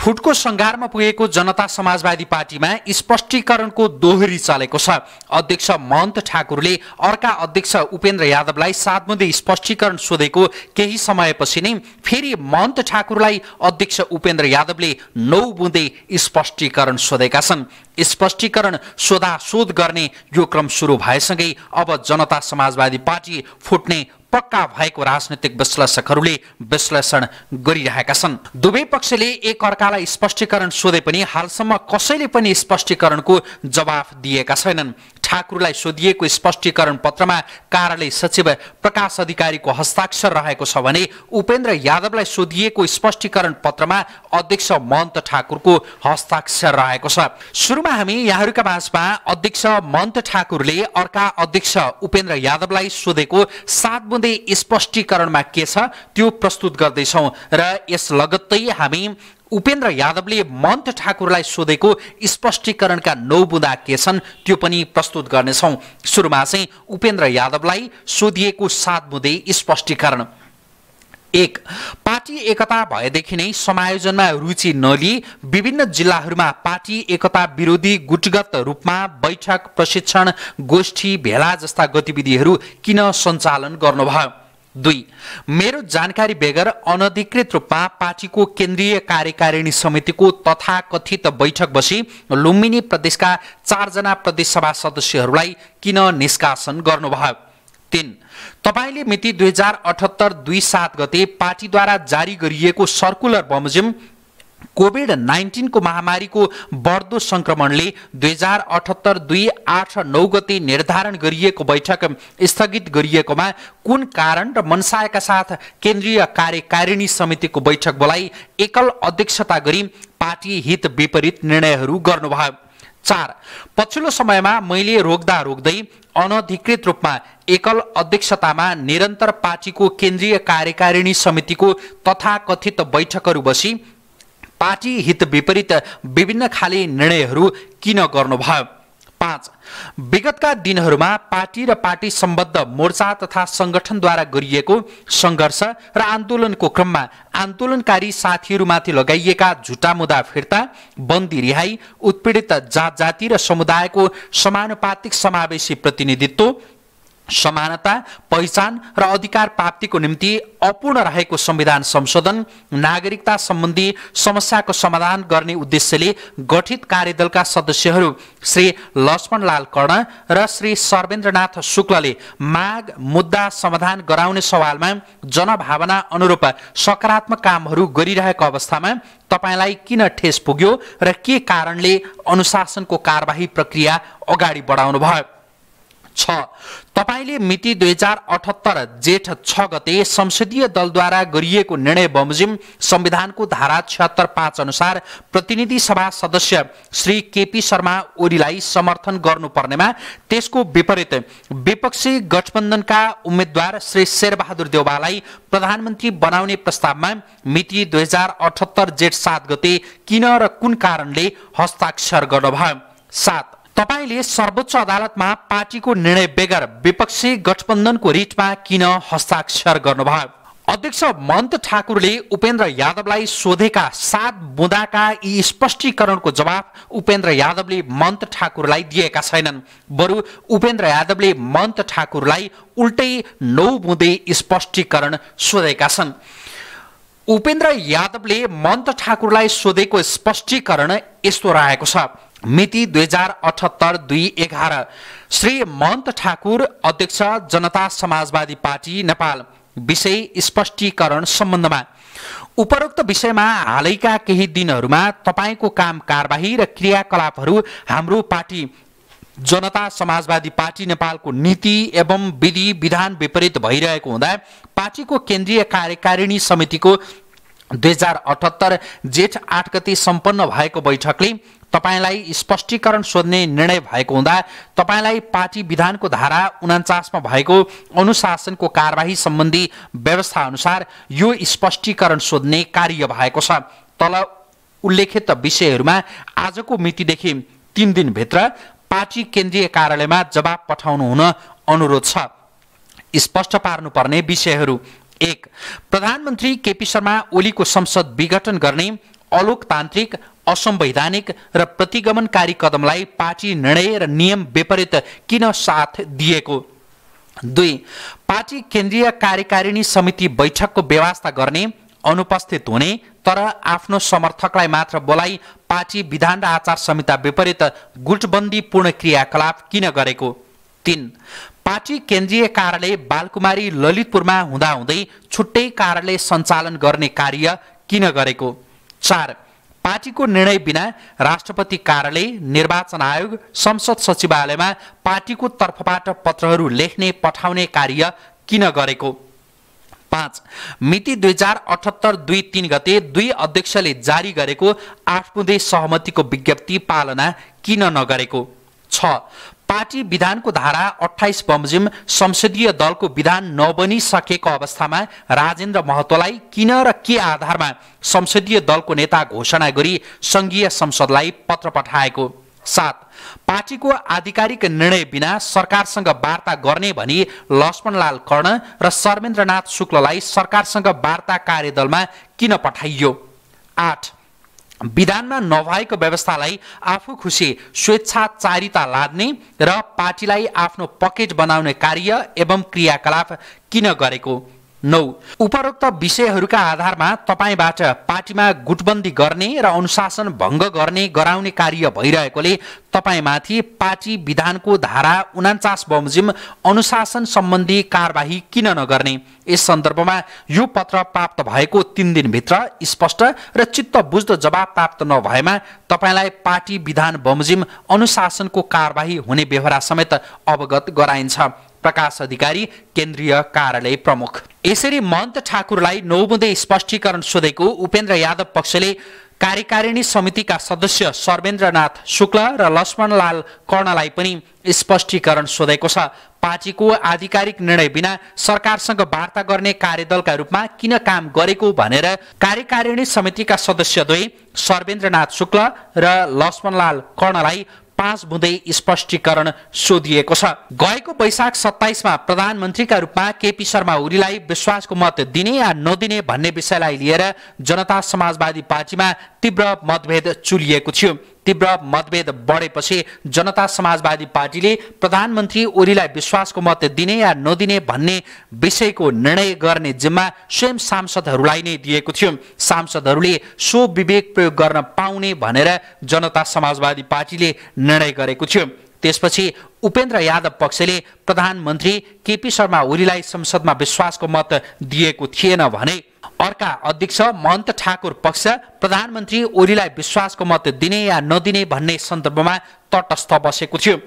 फुटको संघारमा पुगेको जनता समाजवादी पार्टीमा स्पष्टीकरणको दोहोरी चलेको छ। अध्यक्ष महन्त ठाकुरले अर्का अध्यक्ष उपेन्द्र यादवलाई 7 बुँदे स्पष्टीकरण सोधेको केही समयपछि नै फेरि महन्त ठाकुरलाई अध्यक्ष उपेन्द्र यादवले 9 बुँदे स्पष्टीकरण सोधेका छन्। स्पष्टीकरण सोधासोध गर्ने यो क्रम सुरु भएसँगै अब जनता समाजवादी पार्टी फुट्ने पक्का भएको राजनीतिक विश्लेषकहरूले विश्लेषण गरिरहेका छन्। दुवै पक्षले एक अर्कालाई स्पष्टीकरण सोधे पनि हालसम्म कसैले पनि स्पष्टीकरणको जवाफ दिएका छैनन्। ठाकुरलाई सोधिएको स्पष्टीकरण पत्रमा कार्यालय सचिव प्रकाश अधिकारीको हस्ताक्षर रहेको छ भने उपेन्द्र यादवलाई सोधिएको स्पष्टीकरण पत्रमा अध्यक्ष महन्त ठाकुरको हस्ताक्षर रहेको छ। सुरुमा हामी यहाँहरूका माझमा अध्यक्ष महन्त ठाकुरले अर्का अध्यक्ष उपेन्द्र यादवलाई सोधेको 7 बुँदे स्पष्टीकरणमा के छ त्यो प्रस्तुत गर्दैछौँ र यस लगत्तै हामी उपेन्द्र यादवले महन्त ठाकुरलाई सोधेको स्पष्टीकरणका 9 बुँदा के छन् त्यो पनि प्रस्तुत गर्नेछौँ। सुरुमा चाहिँ उपेन्द्र यादवलाई सोधिएको 7 बुँदे स्पष्टीकरण। 1. पार्टी एकता भएदेखि नै समायोजनमा रुचि नलिई विभिन्न जिल्लाहरूमा पार्टी एकता विरोधी गुटगत रूपमा बैठक, प्रशिक्षण, गोष्ठी, भेला जस्ता गतिविधिहरू किन सञ्चालन गर्नुभयो? 2. मेरो जानकारी बेगर अनधिकृत रूपमा पार्टीको केन्द्रीय कार्यकारिणी समितिको तथाकथित बैठक बसी लुम्बिनी प्रदेशका 4 जना प्रदेश सभा सदस्यहरूलाई किन निष्कासन गर्नुभयो? 3. तपाईले मिति 2078-27 गते पार्टीद्वारा जारी गरिएको सर्कुलर बमोजिम कोभिड-19 को महामारीको बढ्दो संक्रमणले 2078-2-8-9 गते निर्धारण गरिएको बैठक स्थगित गरिएकोमा कुन कारण र मनसायका साथ केन्द्रीय कार्यकारिणी समितिको बैठक बोलाई एकल अध्यक्षता गरी पार्टी हित विपरीत निर्णयहरू गर्नुभयो? 4. पछिल्लो समयमा मैले रोक्दा रोक्दै अनधिकृत रूपमा एकल अध्यक्षतामा निरन्तर पार्टीको केन्द्रीय कार्यकारिणी समितिको तथाकथित बैठकहरू बसी पार्टी हित विपरीत विभिन्न खाले निर्णयहरू किन गर्नुभयो? 5. विगतका दिनहरूमा पार्टी र पार्टी सम्बद्ध मोर्चा तथा संगठनद्वारा गरिएको संघर्ष र आन्दोलनको क्रममा आन्दोलनकारी साथीहरूमाथि लगाइएका झुटा मुद्दा फिर्ता, बन्दी रिहाई, उत्पीडित जात जाति र समुदायको समानुपातिक समावेशी प्रतिनिधित्व, समानता, पहिचान र अधिकार प्राप्तिको निम्ति अपूर्ण रहेको संविधान संशोधन, नागरिकता सम्बन्धी समस्याको समाधान गर्ने उद्देश्यले गठित कार्यदलका सदस्यहरू श्री लक्ष्मणलाल कर्ण र श्री सर्वेन्द्रनाथ शुक्लले माग मुद्दा समाधान गराउने सवालमा जनभावना अनुरूप सकारात्मक कामहरू गरिरहेको अवस्थामा तपाईलाई किन ठेस पुग्यो र के कारणले अनुशासनको कारबाही प्रक्रिया अगाडि बढाउनु भयो? 6. तपाईले मिति 2078 जेठ 6 गते संसदीय दलद्वारा गरिएको निर्णय बमोजिम संविधानको धारा 76(5) अनुसार प्रतिनिधि सभा सदस्य श्री केपी शर्मा ओलीलाई समर्थन गर्नुपर्नेमा त्यसको विपरीत विपक्षी गठबन्धनका उम्मेद्वार श्री शेरबहादुर देउवालाई प्रधानमन्त्री बनाउने प्रस्तावमा मिति 2078 जेठ 7 गते किन र कुन कारणले हस्ताक्षर गर्नुभयो? 7. तपाईले सर्वोच्च अदालतमा पार्टीको निर्णय बेगर विपक्षी गठबन्धनको रिटमा किन हस्ताक्षर गर्नुभयो? अध्यक्ष महन्त ठाकुरले उपेन्द्र यादवलाई सोधेका 7 बुँदाका यी स्पष्टीकरणको जवाफ उपेन्द्र यादवले महन्त ठाकुरलाई दिएका छैनन्। बरु उपेन्द्र यादवले महन्त ठाकुरलाई उल्टै 9 बुँदे स्पष्टीकरण सोधेका छन्। उपेन्द्र यादवले महन्त ठाकुरलाई सोधेको स्पष्टीकरण यस्तो रहेको छ। मिति 2078-2-11 श्री महन्त ठाकुर अध्यक्ष जनता समाजवादी पार्टी नेपाल विषय स्पष्टीकरण सम्बन्धमा उपरोक्त विषयमा हालैका केही दिनहरूमा तपाईको काम कारबाही र क्रियाकलापहरू हाम्रो पार्टी जनता समाजवादी पार्टी नेपालको नीति एवं विधि विधान विपरीत भइरहेको हुँदा पार्टीको केन्द्रीय कार्यकारिणी समितिको 2078 जेठ 8 गते सम्पन्न भएको बैठकले तपाईलाई स्पष्टीकरण सोध्ने निर्णय भएको हुँदा तपाईलाई पार्टी विधानको धारा 49 मा भएको अनुशासनको कारबाही सम्बन्धी व्यवस्था अनुसार यो स्पष्टीकरण सोध्ने कार्य भएको छ। तल उल्लेखित विषयहरूमा आजको मितिदेखि 3 दिनभित्र पार्टी केन्द्रीय कार्यालयमा जवाब पठाउनु हुन अनुरोध छ। स्पष्ट पार्नुपर्ने विषयहरू: 1. प्रधानमन्त्री केपी शर्मा ओलीको संसद विघटन गर्ने अलोकतान्त्रिक, असंवैधानिक र प्रतिगमनकारी कदमलाई पार्टी निर्णय र नियम विपरीत किन साथ दिएको? 2. पार्टी केन्द्रीय कार्यकारिणी समिति बैठकको व्यवस्था गर्ने, अनुपस्थित हुने तर आफ्नो समर्थकलाई मात्र बोलाई पार्टी विधान र आचार संहिता विपरीत गुटबन्दीपूर्ण क्रियाकलाप किन गरेको? 3. पार्टी केन्द्रीय कार्यालय बालकुमारी ललितपुरमा हुँदाहुँदै छुट्टै कार्यालय सञ्चालन गर्ने कार्य किन गरेको? 4. पार्टीको निर्णय बिना राष्ट्रपति कार्यालय, निर्वाचन आयोग, संसद सचिवालयमा पार्टीको तर्फबाट पत्रहरू लेख्ने पठाउने कार्य किन गरेको? 5. मिति 2078-23 गते 2 अध्यक्षले जारी गरेको 8 बुँदे सहमतिको विज्ञप्ति पालना किन नगरेको? 6. पार्टी विधानको धारा 28 बमोजिम संसदीय दलको विधान नबनिसकेको अवस्थामा राजेन्द्र महतोलाई किन र के आधारमा संसदीय दलको नेता घोषणा गरी संघीय संसदलाई पत्र पठाएको? 7. पार्टीको आधिकारिक निर्णय बिना सरकारसँग वार्ता गर्ने भनी लक्ष्मणलाल कर्ण र सर्वेन्द्रनाथ शुक्ललाई सरकारसँग वार्ता कार्यदलमा किन पठाइयो? 8. विधानमा नभएको व्यवस्थालाई आफू खुसी स्वेच्छाचारिता लाद्ने र पार्टीलाई आफ्नो पकेट बनाउने कार्य एवं क्रियाकलाप किन गरेको? 9. उपरोक्त विषयहरूका आधारमा तपाईबाट पार्टीमा गुटबन्दी गर्ने र अनुशासन भङ्ग गर्ने गराउने कार्य भइरहेकोले तपाईमाथि पार्टी विधानको धारा 49 बमोजिम अनुशासन सम्बन्धी कारबाही किन नगर्ने? यस सन्दर्भमा यो पत्र प्राप्त भएको 3 दिनभित्र स्पष्ट र चित्त बुझ्दो जवाब प्राप्त नभएमा तपाईलाई पार्टी विधान बमोजिम अनुशासनको कारबाही हुने बेहोरा समेत अवगत गराइन्छ। प्रकाश अधिकारी, केन्द्रीय कार्यालय प्रमुख। यसरी महन्त ठाकुरलाई 9 बुँदे स्पष्टीकरण सोधेको उपेन्द्र यादव पक्षले कार्यकारिणी समितिका सदस्य सर्वेन्द्रनाथ शुक्ल र लक्ष्मणलाल कर्णलाई पनि स्पष्टीकरण सोधेको छ। पार्टीको आधिकारिक निर्णय बिना सरकारसँग वार्ता गर्ने कार्यदलका रूपमा किन काम गरेको भनेर कार्यकारिणी समितिका सदस्यद्वय सर्वेन्द्रनाथ शुक्ल र लक्ष्मणलाल कर्णलाई 5 बुँदे स्पष्टीकरण सोधिएको छ। गएको वैशाख 27 मा प्रधानमन्त्रीका रूपमा केपी शर्मा ओलीलाई विश्वासको मत दिने या नदिने भन्ने विषयलाई लिएर जनता समाजवादी पार्टीमा तीव्र मतभेद चुलिएको थियो। तीव्र मतभेद बढेपछि जनता समाजवादी पार्टीले प्रधानमन्त्री ओलीलाई विश्वासको मत दिने या नदिने भन्ने विषयको निर्णय गर्ने जिम्मा स्वयं सांसदहरूलाई नै दिएको थियो। सांसदहरूले सो विवेक प्रयोग गर्न पाउने भनेर जनता समाजवादी पार्टीले निर्णय गरेको थियो। त्यसपछि उपेन्द्र यादव पक्षले प्रधानमन्त्री केपी शर्मा ओलीलाई संसदमा विश्वासको मत दिएको थिएन भने अर्का अध्यक्ष महन्त ठाकुर पक्ष प्रधानमन्त्री ओलीलाई विश्वासको मत दिने या नदिने भन्ने सन्दर्भमा तटस्थ बसेको थियो।